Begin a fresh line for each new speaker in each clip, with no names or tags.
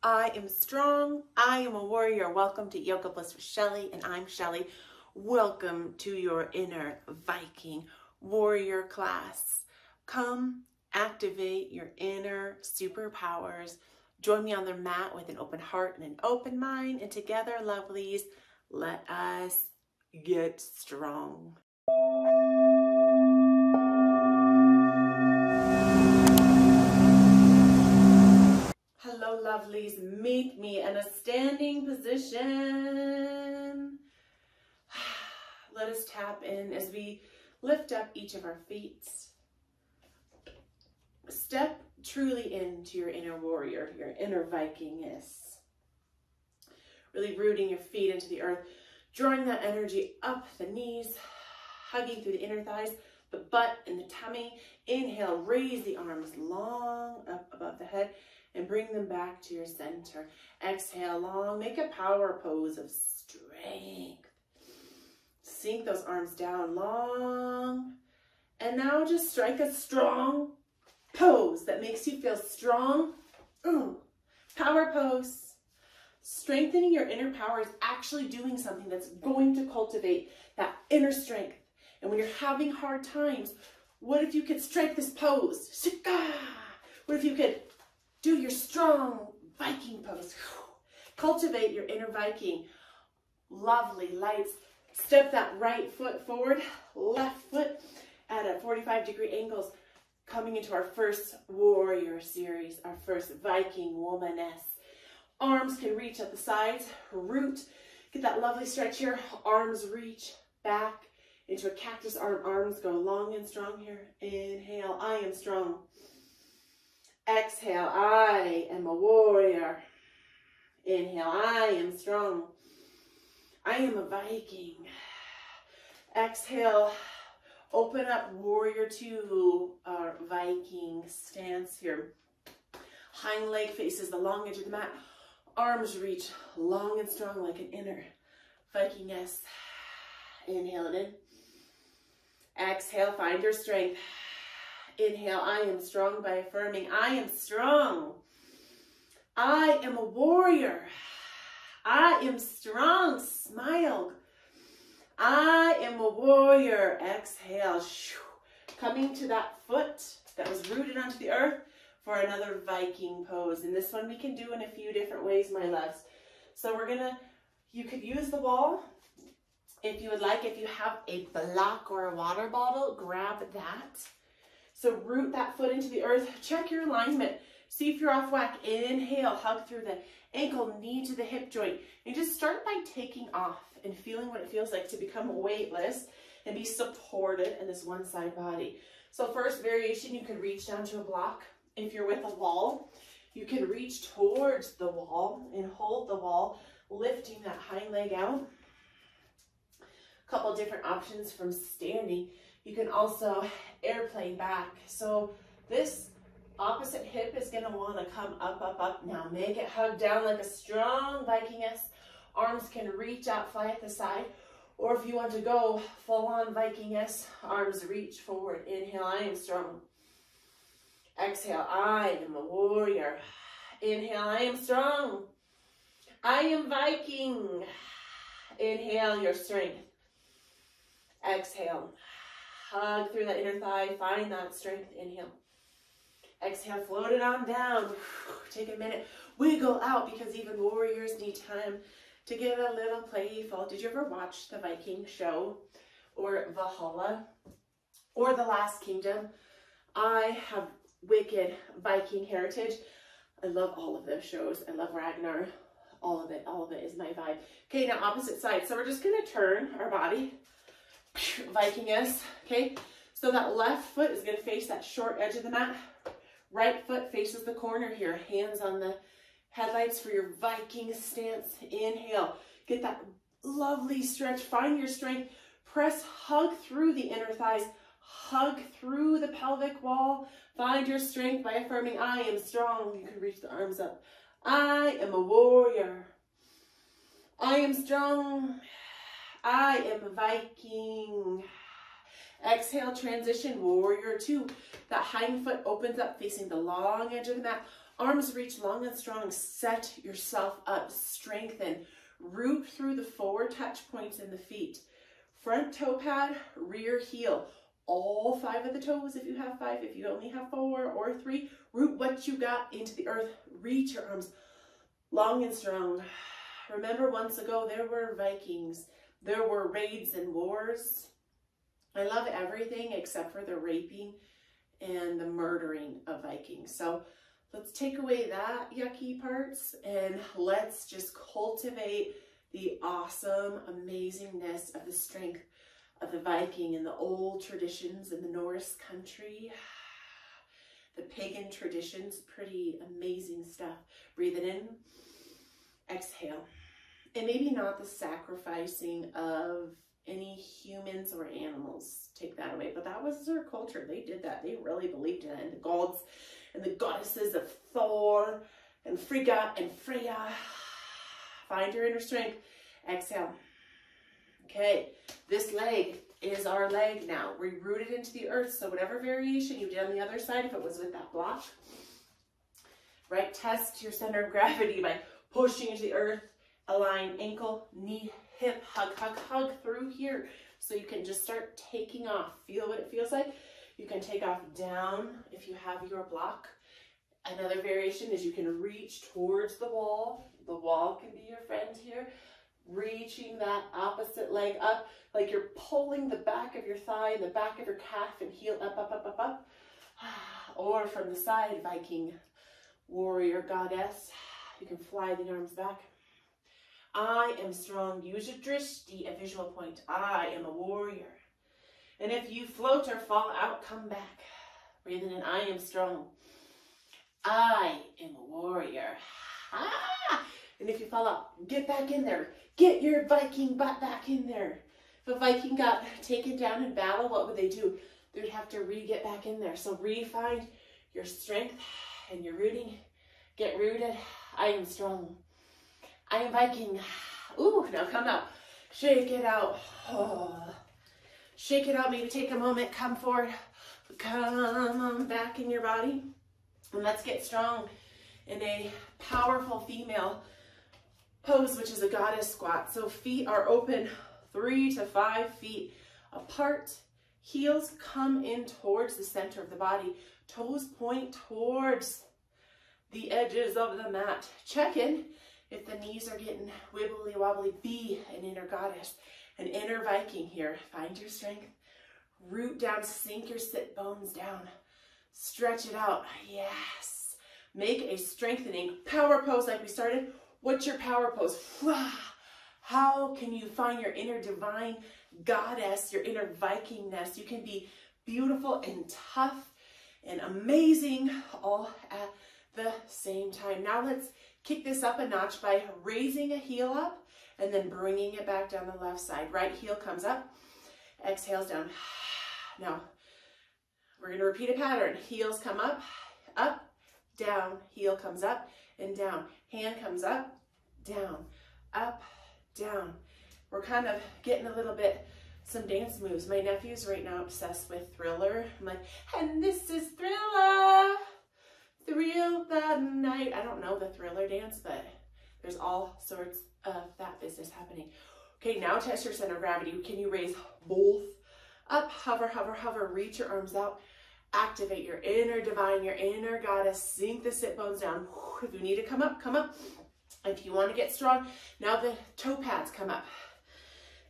I am strong. I am a warrior. Welcome to Yoga Bliss with Shelly, and I'm Shelly. Welcome to your inner Viking warrior class. Come activate your inner superpowers. Join me on the mat with an open heart and an open mind, and together, lovelies, let us get strong. Hello, lovelies. Meet me in a standing position. Let us tap in as we lift up each of our feet. Step truly into your inner warrior, your inner Vikingness. Really rooting your feet into the earth, drawing that energy up the knees, hugging through the inner thighs, the butt and the tummy. Inhale, raise the arms long up above the head and bring them back to your center. Exhale long, make a power pose of strength. Sink those arms down long. And now just strike a strong pose that makes you feel strong. Power pose. Strengthening your inner power is actually doing something that's going to cultivate that inner strength. And when you're having hard times, what if you could strike this pose? Shika! What if you could do your strong Viking pose? Cultivate your inner Viking. Lovely, lights. Step that right foot forward, left foot at a 45-degree angles, coming into our first warrior series, our first Viking womaness. Arms can reach at the sides, root. Get that lovely stretch here. Arms reach back into a cactus arm. Arms go long and strong here. Inhale, I am strong. Exhale, I am a warrior. Inhale, I am strong. I am a Viking. Exhale, open up, warrior two, our Viking stance here. Hind leg faces the long edge of the mat. Arms reach long and strong like an inner Vikingness. Inhale it in. Exhale, find your strength. Inhale, I am strong by affirming, I am strong. I am a warrior. I am strong. Smile. I am a warrior. Exhale. Coming to that foot that was rooted onto the earth for another Viking pose. And this one we can do in a few different ways, my loves. So you could use the wall if you would like. If you have a block or a water bottle, grab that. So root that foot into the earth. Check your alignment. See if you're off whack. Inhale, hug through the ankle, knee to the hip joint. And just start by taking off and feeling what it feels like to become weightless and be supported in this one side body. So first variation, you could reach down to a block. If you're with a wall, you can reach towards the wall and hold the wall, lifting that hind leg out. A couple different options from standing. You can also airplane back. So this opposite hip is going to want to come up, up, up. Now make it hug down like a strong Vikingness. Arms can reach out, fly at the side. Or if you want to go full on Vikingness, arms reach forward. Inhale, I am strong. Exhale, I am a warrior. Inhale, I am strong. I am Viking. Inhale your strength. Exhale. Hug through that inner thigh. Find that strength. Inhale. Exhale, float it on down. Take a minute. Wiggle out because even warriors need time to get a little playful. Did you ever watch the Viking show or Valhalla or The Last Kingdom? I have wicked Viking heritage. I love all of those shows. I love Ragnar. All of it is my vibe. Okay, now opposite side. So we're just going to turn our body. Vikingness. Okay, so that left foot is going to face that short edge of the mat. Right foot faces the corner here. Hands on the headlights for your Viking stance. Inhale. Get that lovely stretch. Find your strength. Press, hug through the inner thighs. Hug through the pelvic wall. Find your strength by affirming, I am strong. You can reach the arms up. I am a warrior. I am strong. I am a Viking. Exhale, transition, warrior two. That hind foot opens up facing the long edge of the mat. Arms reach long and strong. Set yourself up. Strengthen. Root through the forward touch points in the feet. Front toe pad, rear heel. All 5 of the toes if you have 5. If you only have 4 or 3, root what you got into the earth. Reach your arms long and strong. Remember, once ago, there were Vikings. There were raids and wars. I love everything except for the raping and the murdering of Vikings. So let's take away that yucky parts and let's just cultivate the awesome amazingness of the strength of the Viking and the old traditions in the Norse country. The pagan traditions, pretty amazing stuff. Breathe it in, exhale. And maybe not the sacrificing of any humans or animals, take that away, but that was their culture. They did that. They really believed in it. And the gods and the goddesses of Thor and Frigga and Freya. Find your inner strength. Exhale. Okay, this leg is our leg now. We root it into the earth. So whatever variation you did on the other side, if it was with that block, right, test your center of gravity by pushing into the earth. Align ankle, knee, hip, hug, hug, hug through here. So you can just start taking off. Feel what it feels like. You can take off down if you have your block. Another variation is you can reach towards the wall. The wall can be your friend here. Reaching that opposite leg up, like you're pulling the back of your thigh, the back of your calf, and heel up, up, up, up, up. Or from the side, Viking warrior goddess, you can fly the arms back. I am strong. Use your drishti, a visual point. I am a warrior. And if you float or fall out, come back. Breathing in, I am strong. I am a warrior. Ah! And if you fall out, get back in there. Get your Viking butt back in there. If a Viking got taken down in battle, what would they do? They'd have to get back in there. So re-find your strength and your rooting. Get rooted. I am strong. I am Viking. Ooh, now come out. Shake it out. Oh. Shake it out. Maybe take a moment. Come forward. Come back in your body. And let's get strong in a powerful female pose, which is a goddess squat. So feet are open 3 to 5 feet apart. Heels come in towards the center of the body. Toes point towards the edges of the mat. Check in. If the knees are getting wibbly wobbly, be an inner goddess, an inner Viking here. Find your strength. Root down, sink your sit bones down. Stretch it out. Yes. Make a strengthening power pose like we started. What's your power pose? How can you find your inner divine goddess, your inner Vikingness? You can be beautiful and tough and amazing all at the same time. Now let's kick this up a notch by raising a heel up and then bringing it back down the left side. Right heel comes up, exhales down. Now, we're going to repeat a pattern. Heels come up, up, down. Heel comes up and down. Hand comes up, down, up, down. We're kind of getting a little bit, some dance moves. My nephew's right now obsessed with Thriller. I'm like, and this is Thriller. Thrill the night. I don't know the Thriller dance, but there's all sorts of that business happening. Okay, now test your center of gravity. Can you raise both up? Hover, hover, hover. Reach your arms out. Activate your inner divine, your inner goddess. Sink the sit bones down. If you need to come up, come up. If you want to get strong, now the toe pads come up.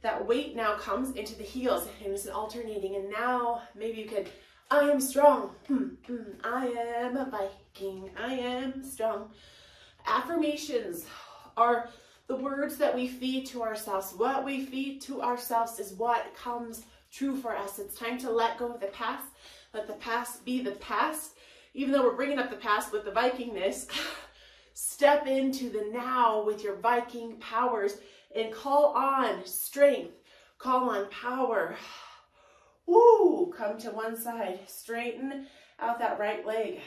That weight now comes into the heels and it's alternating. And now maybe you could, I am strong. I am a Viking. I am strong. Affirmations are the words that we feed to ourselves. What we feed to ourselves is what comes true for us. It's time to let go of the past. Let the past be the past. Even though we're bringing up the past with the Vikingness, step into the now with your Viking powers and call on strength. Call on power. Woo! Come to one side. Straighten out that right leg.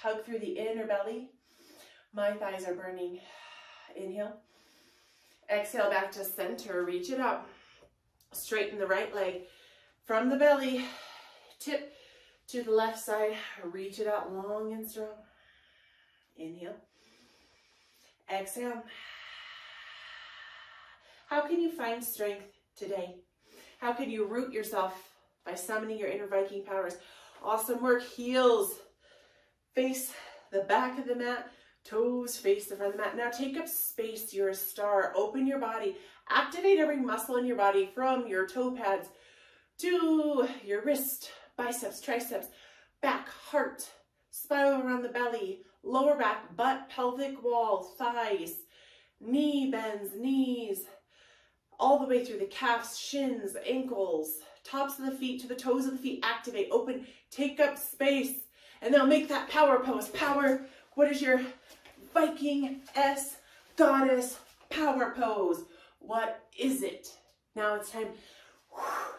Hug through the inner belly. My thighs are burning. Inhale. Exhale back to center. Reach it up. Straighten the right leg from the belly. Tip to the left side. Reach it out long and strong. Inhale. Exhale. How can you find strength today? How can you root yourself by summoning your inner Viking powers? Awesome work. Heels face the back of the mat. Toes face the front of the mat. Now take up space. You're a star. Open your body. Activate every muscle in your body from your toe pads to your wrist, biceps, triceps, back, heart, spiral around the belly, lower back, butt, pelvic wall, thighs, knee bends, knees, all the way through the calves, shins, ankles, tops of the feet to the toes of the feet. Activate, open, take up space. And now make that power pose. Power, what is your Viking-S goddess power pose? What is it? Now it's time,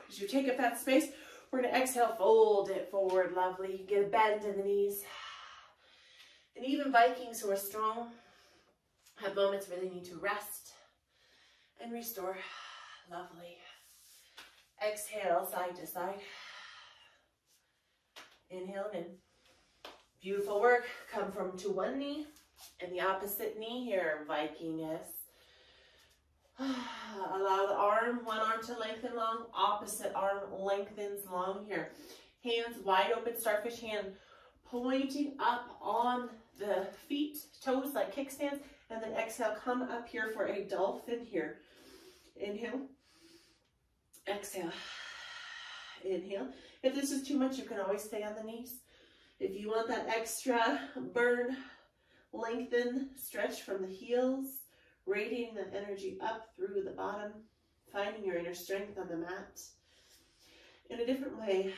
as you take up that space, we're going to exhale, fold it forward. Lovely. Get a bend in the knees. And even Vikings who are strong have moments where they need to rest and restore. Lovely. Exhale, side to side. Inhale in. Beautiful work. Come from to one knee and the opposite knee here, Viking-S. Allow the arm, one arm to lengthen long, opposite arm lengthens long here. Hands wide open, starfish hand pointing up on the feet, toes like kickstands, and then exhale, come up here for a dolphin here. Inhale, exhale, inhale. If this is too much, you can always stay on the knees. If you want that extra burn, lengthen, stretch from the heels, radiating that energy up through the bottom, finding your inner strength on the mat in a different way.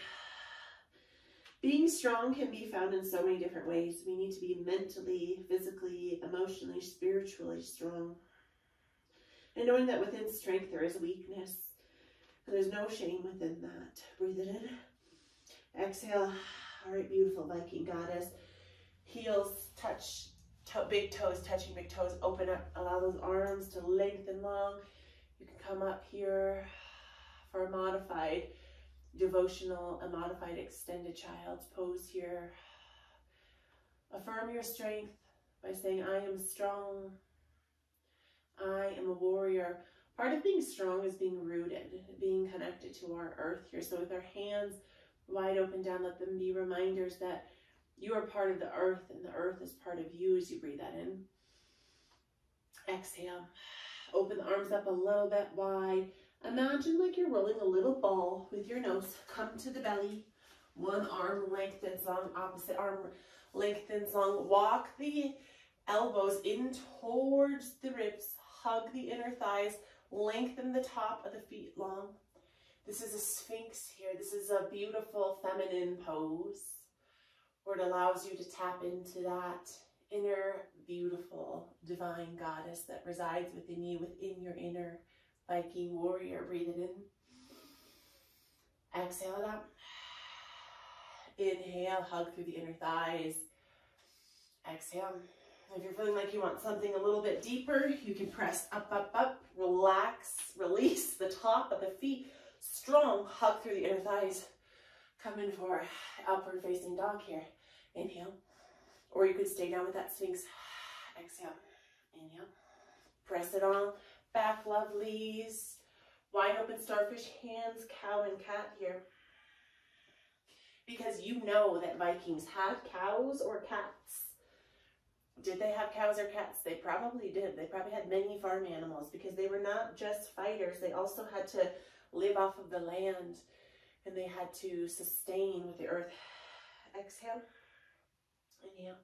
Being strong can be found in so many different ways. We need to be mentally, physically, emotionally, spiritually strong. And knowing that within strength there is weakness, and there's no shame within that. Breathe it in. Exhale. All right, beautiful Viking goddess. Heels touch, big toes touching big toes. Open up. Allow those arms to lengthen long. You can come up here for a modified devotional, a modified extended child's pose here. Affirm your strength by saying, I am strong. I am a warrior. Part of being strong is being rooted, being connected to our earth here. So with our hands wide open down, let them be reminders that you are part of the earth and the earth is part of you as you breathe that in. Exhale. Open the arms up a little bit wide. Imagine like you're rolling a little ball with your nose. Come to the belly. One arm lengthens long, opposite arm lengthens long. Walk the elbows in towards the ribs. Hug the inner thighs. Lengthen the top of the feet long. This is a sphinx here. This is a beautiful feminine pose where it allows you to tap into that inner, beautiful, divine goddess that resides within you, within your inner Viking warrior. Breathe it in. Exhale it out. Inhale, hug through the inner thighs. Exhale. If you're feeling like you want something a little bit deeper, you can press up, up, up. Relax, release the top of the feet. Strong hug through the inner thighs. Come in for upward facing dog here. Inhale. Or you could stay down with that sphinx. Exhale. Inhale. Press it on. Back, lovelies. Wide open starfish hands, cow and cat here. Because you know that Vikings had cows or cats. Did they have cows or cats? They probably did. They probably had many farm animals because they were not just fighters. They also had to live off of the land and they had to sustain with the earth. Exhale. Inhale.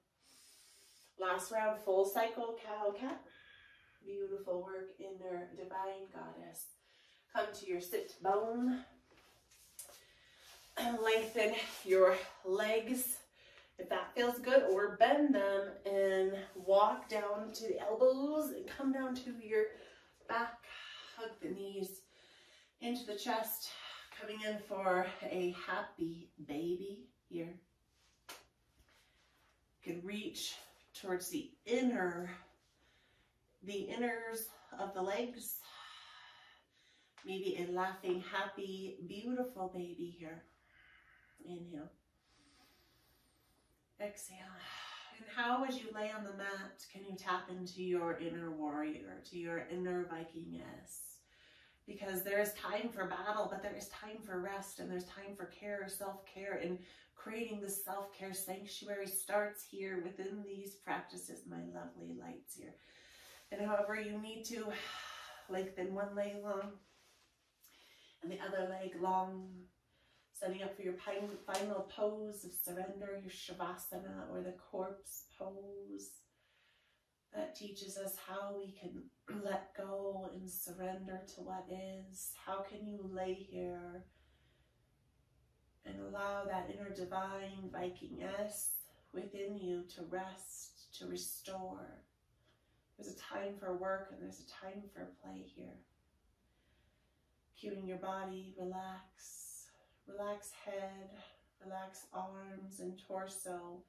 Last round, full cycle, cow, cat. Beautiful work, inner divine goddess. Come to your sit bone. Lengthen your legs if that feels good, or bend them and walk down to the elbows and come down to your back. Hug the knees into the chest. Coming in for a happy baby here. You can reach towards the inners of the legs. Maybe a laughing, happy, beautiful baby here. Inhale. Exhale. And how, as you lay on the mat, can you tap into your inner warrior, to your inner Vikingness? Because there is time for battle, but there is time for rest, and there's time for care, self-care, and creating this self-care sanctuary starts here within these practices, my lovely lights here. And however you need to, lengthen one leg long and the other leg long, setting up for your final pose of surrender, your Shavasana, or the corpse pose that teaches us how we can let go and surrender to what is. How can you lay here and allow that inner divine Vikingness within you to rest, to restore. There's a time for work and there's a time for play here. Cueing your body, relax. Relax head, relax arms and torso.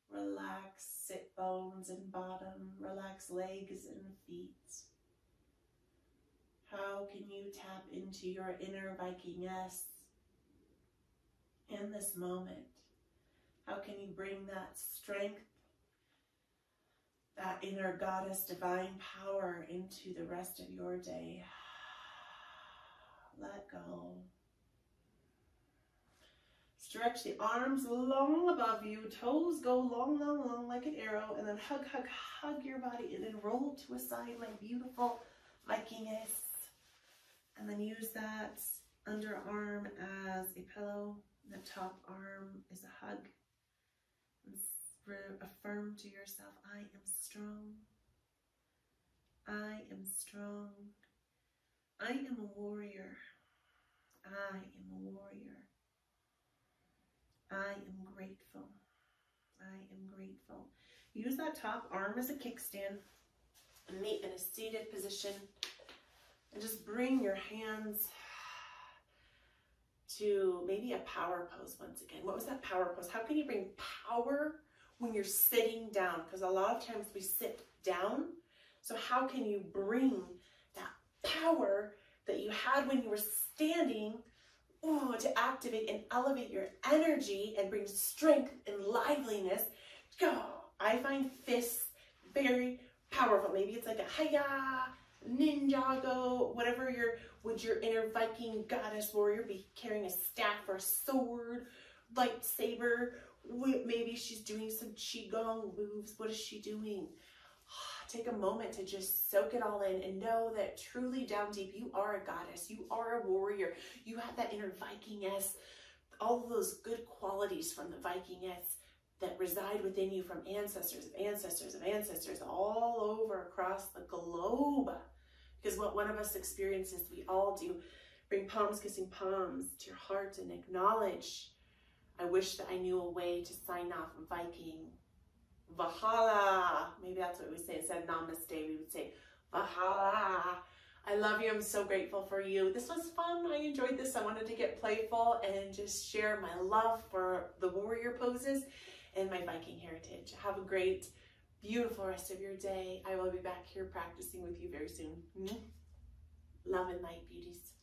Relax sit bones and bottom. Relax legs and feet. How can you tap into your inner Vikingness in this moment? How can you bring that strength, that inner goddess divine power into the rest of your day? Let go. Stretch the arms long above you. Toes go long, long, long like an arrow. And then hug, hug, hug your body. And then roll to a side, my beautiful Vikingness. And then use that underarm as a pillow. The top arm is a hug. And affirm to yourself, I am strong. I am strong. I am a warrior. I am a warrior. I am grateful. I am grateful. Use that top arm as a kickstand. And meet in a seated position. And just bring your hands to maybe a power pose once again. What was that power pose? How can you bring power when you're sitting down? Because a lot of times we sit down. So how can you bring that power that you had when you were standing to activate and elevate your energy and bring strength and liveliness? I find fists very powerful. Maybe it's like a hiya, ninjago, whatever would your inner Viking goddess warrior be carrying a staff or a sword, lightsaber? Maybe she's doing some qigong moves. What is she doing? Take a moment to just soak it all in and know that truly down deep, you are a goddess. You are a warrior. You have that inner Vikingness, all of those good qualities from the Vikingness that reside within you from ancestors of ancestors of ancestors all over across the globe. Because what one of us experiences, we all do. Bring palms kissing palms to your heart and acknowledge. I wish that I knew a way to sign off Viking. Vahala. Maybe that's what we say. Instead of namaste, we would say Vahala. I love you. I'm so grateful for you. This was fun. I enjoyed this. I wanted to get playful and just share my love for the warrior poses and my Viking heritage. Have a great, beautiful rest of your day. I will be back here practicing with you very soon. Love and light, beauties.